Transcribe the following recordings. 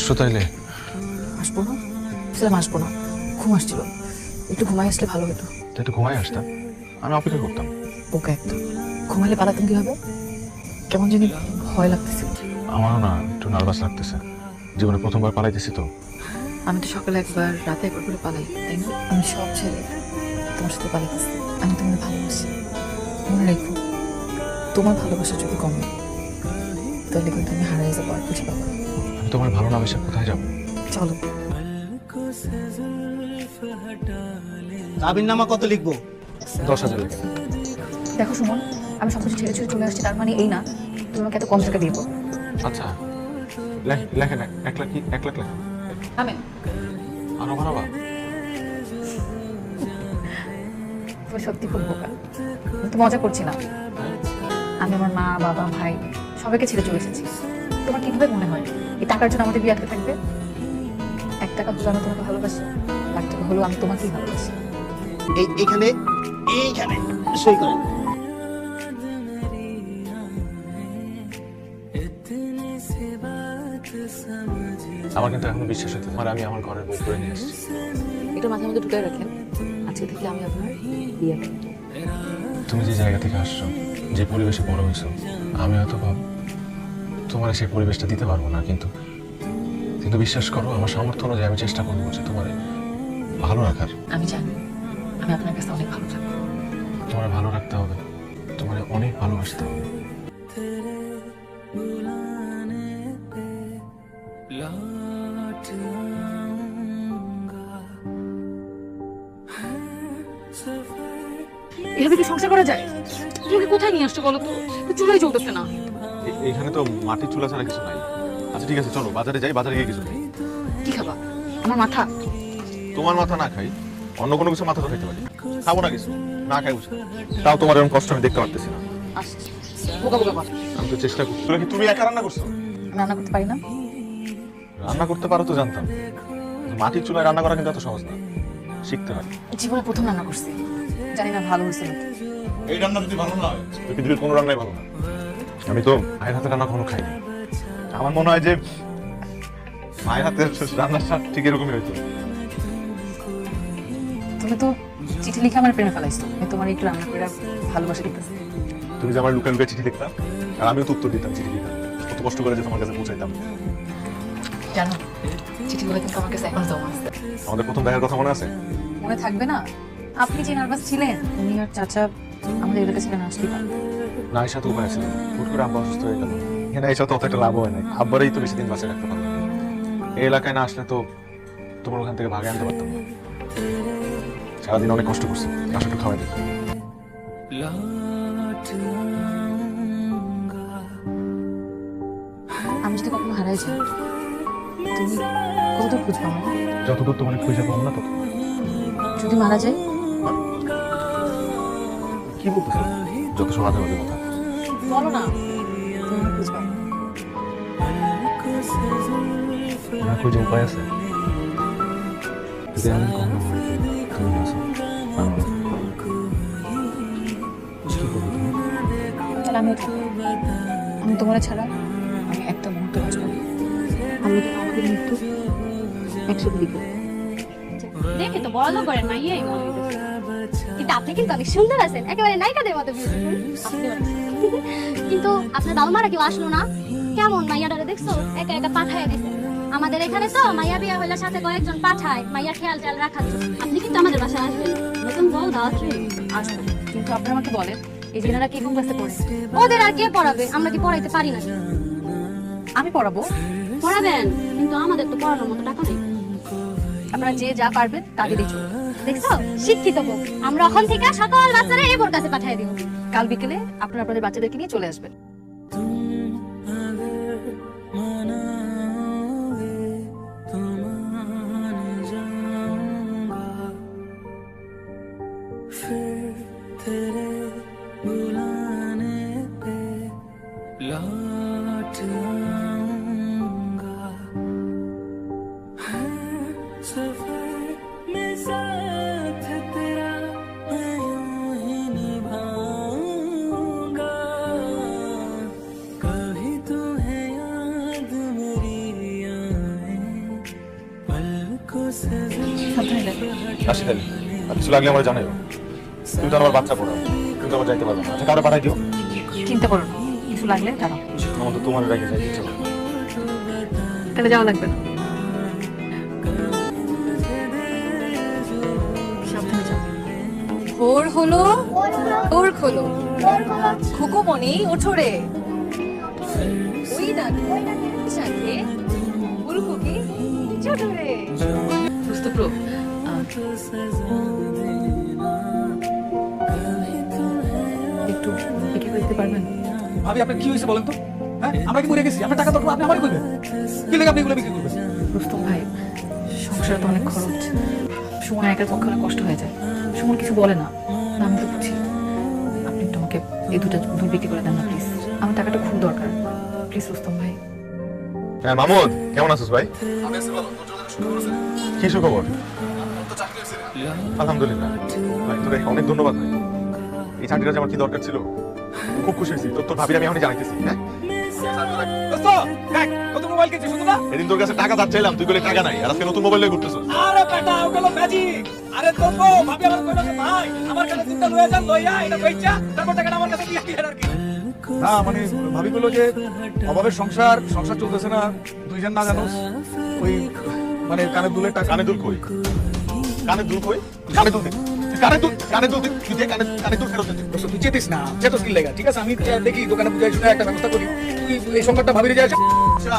আসছো তাইলে? আসবো না, আসবো না, ঘুম আসছিল, একটু ঘুমাই আসলে ভালো হতো। তাই একটু ঘুমাই আসতাম, আমি অপেক্ষা করতাম। ওকে, একটা ঘুমাইলে পালাতাম কিভাবে? কেমন জানি ভয় লাগতেছে। আমারও না একটু নার্ভাস লাগতেছে, জীবনে প্রথমবার পালাইতেছি তো। আমি তো সকালে একবার, রাতে একবার করে পালাই, তাই না? আমি সব ছেড়ে তোমার সাথে পালাইতেছি। আমি তোমার ভালোবাসি, মনে রেখো, তোমার ভালোবাসা যদি কমে তাহলে কিন্তু আমি হারিয়ে যাবো, আর খুঁজে পাবো না। আমি তোমার ভালো না বেশি কোথায় যাবো? চলো। জামিন নামা কত লিখবো? 10,000 লিখে। দেখো সুমন, আমি সবকিছু ছেড়ে ছেড়ে চলে আসছি, তার মানে এই না তুমি আমাকে এত কম টাকা দিয়ে দেবো। আচ্ছা লেখেন 1 লাখ, কি 1 লাখ লেখেন। আমি আরো বাড়াবা? তুমি সত্যি খুব বোকা, আমি তো মজা করছি না। আমি আমার মা, বাবা, ভাই সবাইকে ছেড়ে চলে এসেছি। তোমার কিভাবে মনে হয় এই টাকার জন্য আমাদের বিয়ে আটকে থাকবে? 1 টাকা হলো আমি তোমাকে ভালোবাসি, 1 টাকা হলো আমি তোমাকেই ভালোবাসি। এইখানে এইখানে সই করেন। আমার কিন্তু এখনো বিশ্বাস হচ্ছে তোমার আমি আমার ঘরের বউ করে নিয়ে এসেছি। এটা মাথার মধ্যে ঢুকাই রাখেন, আজকে থেকে আমি আপনার বিয়ে করব। তুমি যে জায়গা থেকে আসছো, যে পরিবেশে বড় হয়েছো, আমি হয়তো তোমার সেই পরিবেশটা দিতে পারবো না, কিন্তু কিন্তু বিশ্বাস করো, আমার সামর্থ্য অনুযায়ী আমি চেষ্টা করবো যে তোমার ভালো রাখার। আমি জানি আমি আপনার কাছে অনেক ভালো থাকবো। তোমার ভালো রাখতে হবে, তোমার অনেক ভালোবাসতে হবে। এভাবে কি সংসার করা যায়? তুমি কোথায় নিয়ে আসছো বলো তো? চুলাই চলতেছে না। এখানে তো মাটির চুলা ছাড়া কিছু নাই। আচ্ছা ঠিক আছে, চলো বাজারে যাই, বাজারে গিয়ে কিছু খাই। কি খাবা? আমার মাথা? তোমার মাথা না খাই, অন্য কোনো কিছু মাথা তো খাইতে পারি। খাবো না কিছু, না খাই বুঝতে। তাও তোমার এরকম কষ্ট আমি দেখতে পারতেছি না। আসছে বোকা বোকা কথা। আমি তো চেষ্টা করছি। কি তুমি একা রান্না করছো? আমি রান্না করতে পারি না। রান্না করতে পারো তো জানতাম, মাটির চুলায় রান্না করা কিন্তু এত সহজ না, শিখতে হয়। জীবনে প্রথম রান্না করছি, জানি না ভালো হয়েছে নাকি। এই রান্না যদি ভালো না হয় পৃথিবীর কোনো রান্নাই ভালো না। আমি তো মায়ের হাতে রান্না কখনো খাইনি, আমার মনে হয় যে মায়ের হাতের রান্নার স্বাদ ঠিক এরকমই হইতো। তুমি তো চিঠি লিখে আমার প্রেমে ফেলাইছো, আমি তোমার একটু রান্না করে ভালোবাসা দিতেছি। তুমি যে আমার লুকান লুকায় চিঠি লিখতাম, আর আমিও তো উত্তর দিতাম চিঠি লিখতাম, কত কষ্ট করে যে তোমার কাছে পৌঁছাইতাম। জানো চিঠিগুলো কিন্তু আমার কাছে এখন জমা আছে। আমাদের প্রথম দেখার কথা মনে আছে? মনে থাকবে না? আপনি যে নার্ভাস ছিলেন, উনি আর চাচা আমাদের এলাকা ছিলেন, আসলেই পারবে না, এর সাথে উপায় ছিল, হুট করে আব্বা অসুস্থ হয়ে গেল। এখানে এসে তো অত একটা লাভ হয় নাই, আব্বারই তো বেশি দিন বাঁচিয়ে রাখতে পারলাম। এই এলাকায় না আসলে তো তোমার ওখান থেকে ভাগে আনতে পারতাম না। সারাদিন অনেক কষ্ট করছি, আসলে একটু খাওয়াই দিই। আমি যদি কখনো হারাই যাই, তুমি কতদূর খুঁজবে আমার? যতদূর তোমার খুঁজে পাবো না তত। যদি মারা যায়? কি বলতেছো? যত সব আজে বাজে কথা। বলো না, তুমি আমার খুঁজবে। না খুঁজে উপায় আছে? যদি এমন কখনো হয় যে তুমি আসো, আমি আছি। কি করবো তুমি? তাহলে আমিও থাকবো। আমি তোমার ছাড়া আমি একটা মুহূর্ত বাঁচব না। আমি তো আমাদের মৃত্যু একসাথে লিখবো। দেখে তো বড় লোক করেন মাইয়াই মনে হইতেছে। কিন্তু আপনি কিন্তু অনেক সুন্দর আছেন, একেবারে নায়িকাদের মতো বিউটিফুল। কিন্তু আপনার বাবা মারা কেউ আসলো না? কেমন মাইয়াটারে দেখছো? একা একা পাঠায় দিছে। আমাদের এখানে তো মাইয়া বিয়া হইলে সাথে কয়েকজন পাঠায় মাইয়া খেয়াল টেয়াল রাখার জন্য। আপনি কিন্তু আমাদের বাসায় আসবেন, নতুন বউ দাওয়াত রইল। আসবো, কিন্তু আপনারা আমাকে বলেন এই জেনারা কি কোন ক্লাসে পড়ে? ওদের আর কে পড়াবে? আমরা কি পড়াইতে পারি না? আমি পড়াবো। পড়াবেন, কিন্তু আমাদের তো পড়ানোর মতো টাকা নেই। আপনারা যে যা পারবেন তা দিলেই চলবে। দেখছো, শিক্ষিত বউ। আমরা এখন থেকে সকল বাচ্চারা এই বোর কাছে পাঠিয়ে দিব। কাল বিকেলে আপনারা আপনাদের বাচ্চাদেরকে নিয়ে চলে আসবেন। আসি তাহলে আর কিছু লাগলে আমার জানাই তুমি তো আমার বাচ্চা পড়াও কিন্তু আমার যাইতে পারবো না আচ্ছা কারো পাঠাই দিও চিন্তা করো না, কিছু লাগলে জানাও। আমার তো তোমার রেখে যাইতে ইচ্ছে করে। তাহলে যাওয়া লাগবে না। সাবধানে যাও। ভোর হলো, ওর খোলো, খুকুমনি ওঠো রে। ওই দেখো সাথে ফুলকুকি ছোট রে। বুঝতে পারো একটু বিক্রি করে দিতে পারবেন? ভাবি আপনার কি হয়েছে বলেন তো? হ্যাঁ আমরা কি মরে গেছি? আপনার টাকা দরকার আপনি আমারই করবেন। কি লেগে আপনি এগুলো বিক্রি করবেন? রুস্তম ভাই, সংসারে তো অনেক খরচ, সুমন একার পক্ষে অনেক কষ্ট হয়ে যায়। সুমন কিছু বলে না, না আমি তো বুঝি। আপনি একটু আমাকে এই দুটো দুধ বিক্রি করে দেন না প্লিজ, আমার টাকাটা খুব দরকার। প্লিজ রুস্তম ভাই। হ্যাঁ মামুদ, কেমন আছিস ভাই? কি সুখবর? আলহামদুলিল্লাহ ভাই, তোর অনেক ধন্যবাদ ভাই। এই চাকরিটা যে আমার কি দরকার ছিল, খুব খুশি হয়েছি। তোর ভাবি আমি এখনই জানাইতেছি। হ্যাঁ দোস্ত, দেখ কত মোবাইল কিনছিস শুধু না? এদিন তোর কাছে টাকা চাচ্ছিলাম, তুই বলে টাকা নাই, আর আজকে নতুন মোবাইল নিয়ে ঘুরতেছিস। আরে বেটা ওগুলো ম্যাজিক। আরে তোর ভাবি আমার কইলো যে ভাই আমার কাছে চিন্তা লয়ে যান লইয়া এটা কইছা তারপর টাকাটা আমার কাছে দিয়ে দিলেন আর কি। না মানে ভাবি বললো যে অভাবের সংসার চলতেছে না, দুইজন না জানোস ওই মানে কানে দুলের টাকা। কানে দুল কই? কানে দুল কই? কানে দুল দে। তুই কানে দুল দে। তুই যে কানে দুল ফেরত দে। দোস্ত তুই চেতিস না, চেতস কি লেগা? ঠিক আছে আমি দেখি দোকানে বুঝাই শুনে একটা ব্যবস্থা করি। তুই এই সংবাদটা ভাবিরে যায়। আচ্ছা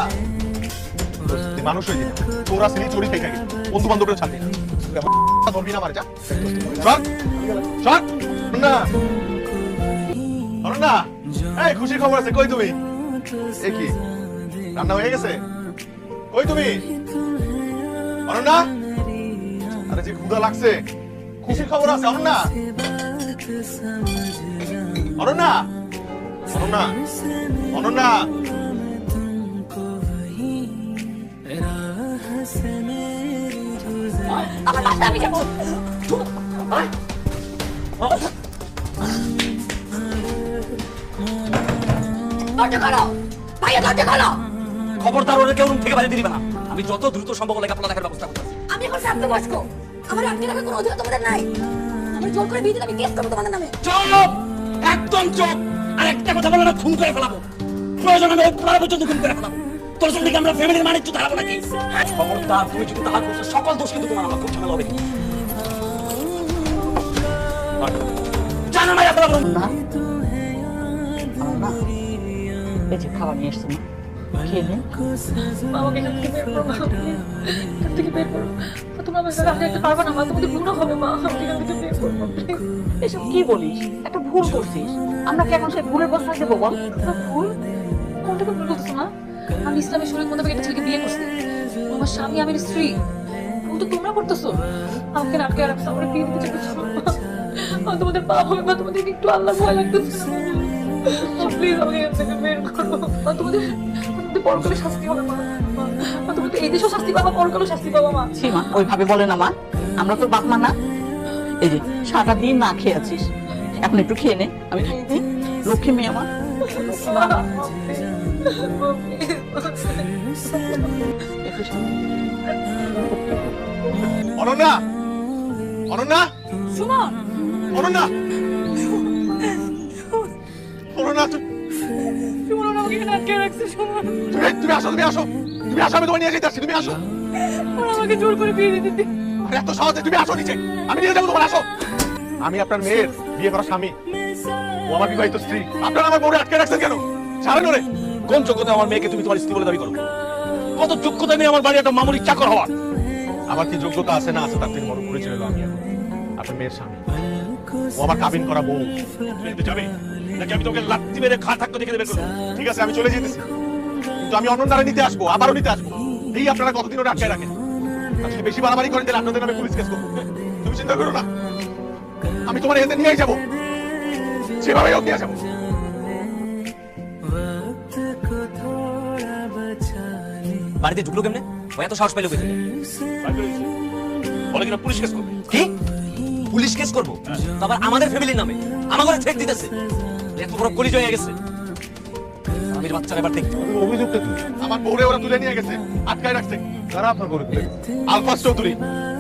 তুই মানুষ হয়ে যাবি, তোরা সিনি চুরি খাই খাই বন্ধু বান্ধবের ছাড়বি না। ধরবি না মারে, যা চল চল না অরুণা। এই খুশির খবর আছে, কই তুমি? এ কি রান্না হয়ে গেছে? কই তুমি অরুণা? আরে যে ক্ষুধা লাগছে, খুশির খবর আছে অরুণা। অরুণা অরুণা অরুণা আমার বাসা আমি যাবো। দরজা খোলো, ভাইয়া দরজা খোলো। খবরদার ওরে কেউ রুম থেকে বাইরে দিবি না। আমি যত দ্রুত সম্ভব লেখাপড়া দেখার ব্যবস্থা করতেছি। আমি এখন প্রাপ্তবয়স্ক, আমার আটকে রাখার কোনো অধিকার তোমাদের নাই। আমি জোর করে বিয়ে দিলে আমি কেস করবো তোমাদের নামে। চুপ, একদম চুপ। আর একটা কথা বলো না, খুন করে ফেলাবো। প্রয়োজন আমি পুরা পর্যন্ত খুন করে ফেলাবো। তোর সঙ্গে আমরা ফ্যামিলির মানিজ্য হারাবো নাকি? খবরদার, তুমি যদি তাহার করছো সকল দোষ কিন্তু তোমার আমার খুব ঝামেলা হবে। জানো না এত বড় না না এই যে খাবার নিয়ে এসছো না, খেয়ে নে। আমাকে এখান থেকে বের করো, মা। এখান থেকে বের করো। তোমরা আমাকে রাখতে রাখতে পারবে না, মা। তোমাদের গুণ হবে, মা। আমাকে এখান থেকে বের করো, প্লিজ। এসব কি বলিস? একটা ভুল করছিস, আমরা কি এখন সেই ভুলের বস্তা দেবো বল? ভুল? কোনটা ভুল বলছো, মা? আমি ইসলামের শরীর মোতাবেক একটা ছেলেকে বিয়ে করছি। ও আমার স্বামী, আমার স্ত্রী। ভুল তো তোমরা করতেছো। আমাকে আটকে রাখছো, আমার বিয়ে দিতে চাইছো। মা, তোমাদের পাপ হবে, মা। তোমাদের একটু আল্লাহ ভয় লাগতেছে। প্লিজ আমাকে এখান থেকে বের করো, মা। তোমাদের পরকালে শাস্তি হবে, মা। মা, তুমি তো এই দেশেও শাস্তি পাবা, পরকালেও শাস্তি পাবা, মা। সীমা ওইভাবে বলে না মা, আমরা তোর বাপ মা না? এই যে সারাটা দিন না খেয়ে আছিস, এখন একটু খেয়ে নে। আমি খাইয়ে দিই, লক্ষ্মী মেয়ে আমার। একটু সামনে। অনন্যা অনন্যা সুমন, অনন্যা অনন্যা সুমন আমাকে এখানে আটকে রাখছে। সুমন, তুমি আসো তুমি আসো তুমি আসো, আমি তোমায় নিয়ে যেতে আসছি, তুমি আসো। ওরা আমাকে জোর করে বিয়ে দিতে দিতে। আরে এত সহজে তুমি আসো নিচে, আমি নিয়ে যাবো, তোমার আসো। আমি আপনার মেয়ের বিয়ে করা স্বামী, ও আমার বিবাহিত স্ত্রী। আপনারা আমার বউরে আটকে রাখছেন কেন? ছাড়েন ওরে। কোন যোগ্যতা আমার মেয়েকে তুমি তোমার স্ত্রী বলে দাবি করো? কত যোগ্যতা নেই আমার বাড়ি একটা মামুলিক চাকর হওয়ার? আমার কি যোগ্যতা আছে না আছে তার থেকে বড় পরিচয় হলো আমি এখন আপনার মেয়ের স্বামী। ও আমার কাবিন করা বউ। তুই যাবে নাকি আমি তোকে লাত্তি মেরে খা থাকতে দেখে দেবে? ঠিক আছে আমি চলে যেতেছি, কিন্তু আমি অনন্যারে নিতে আসবো, আবারও নিতে আসবো। এই আপনারা কতদিন ওরা আটকে রাখেন। আর যদি বেশি বাড়াবাড়ি করেন তাহলে আপনাদের নামে পুলিশ কেস করবো। তুমি চিন্তা করো না, আমি তোমার এতে নিয়ে যাবো, সেভাবেই হোক নিয়ে যাবো। বাড়িতে ঢুকলো কেমনে? ও এত সাহস পাইলো কোথায়? বলে কিনা পুলিশ কেস করবে। কি পুলিশ কেস করবো? তো আবার আমাদের ফ্যামিলির নামে আমার ঘরে থ্রেট দিতেছে। এত বড় কলিজ হয়ে গেছে। আমি বাচ্চারা এবার দেখতে অভিযুক্ত তুই, আমার বউরে ওরা তুলে নিয়ে গেছে, আটকায় রাখছে। কারা আপনার বউরে তুলে গেছে? আলফাজ চৌধুরী,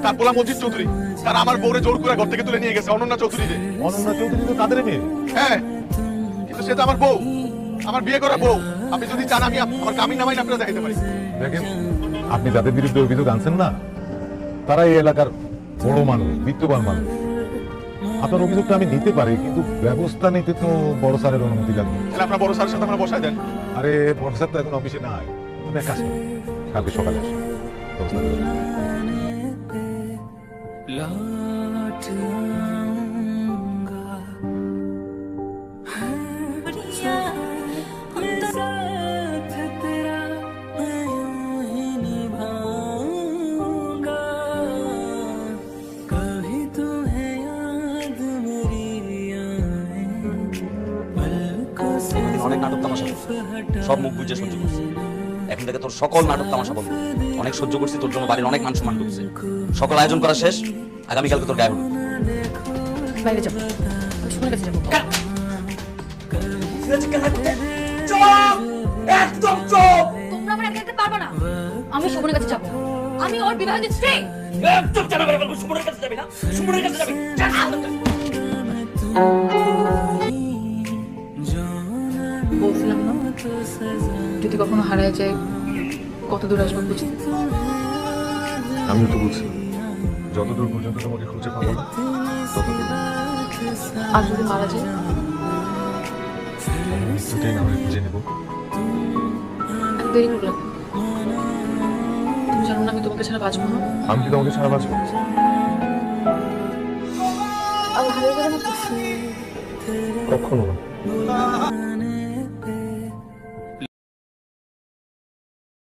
তার পোলা মজিদ চৌধুরী, তারা আমার বউরে জোর করে ঘর থেকে তুলে নিয়ে গেছে অনন্যা চৌধুরী রে। অনন্যা চৌধুরী তো তাদের মেয়ে। হ্যাঁ, কিন্তু সে তো আমার বউ, আমার বিয়ে করা বউ। আপনি যদি চান আমি আমার কামিন নামাই আপনারা দেখাইতে পারি। দেখেন, আপনি যাদের বিরুদ্ধে অভিযোগ আনছেন না, তারা এই এলাকার বড় মানুষ, বিত্তবান মানুষ। আপনার অভিযোগটা আমি নিতে পারি, কিন্তু ব্যবস্থা নিতে তো বড় স্যারের অনুমতি লাগবে। তাহলে আপনার বড় স্যারের সাথে আমরা বসাই দেন। আরে বড় স্যার তো এখন অফিসে নাই, তুমি এক কাজ করো, কালকে সকালে আসো, ব্যবস্থা করে দেবো। অনেক নাটক তামাশা করছি, সব মুখ বুঝে সহ্য করছি। এখন থেকে তোর সকল নাটক তামাশা বন্ধ। অনেক সহ্য করছি, তোর জন্য বাড়ির অনেক মান সম্মান ঢুকছে। সকল আয়োজন করা শেষ, আগামীকালকে তোর গায়ে হলুদ। বাইরে যাবো, আমি সুমনের কাছে যাবো। একদম চুপ! তোমরা আমার একা যেতে পারবে না। আমি সুমনের কাছে যাবো। আমি ওর বিবাহিত স্ত্রী। একদম জানা করে বলবো, সুমনের কাছে যাবি না? সুমনের কাছে যাবি? বলছিলাম না, যদি কখনো হারায় যায় কত দূর আসবো বুঝতে। আমিও তো বলছি, যতদূর পর্যন্ত তোমাকে খুঁজে পাবো না ততদূর। আর যদি মারা যায়, দুটাই না হয় খুঁজে নেবো। আমি দেরি করলাম। তুমি জানো না আমি তোমাকে ছাড়া বাঁচবো না। আমি কি তোমাকে ছাড়া বাঁচবো? আমি হারিয়ে গেলে না। কখনো না।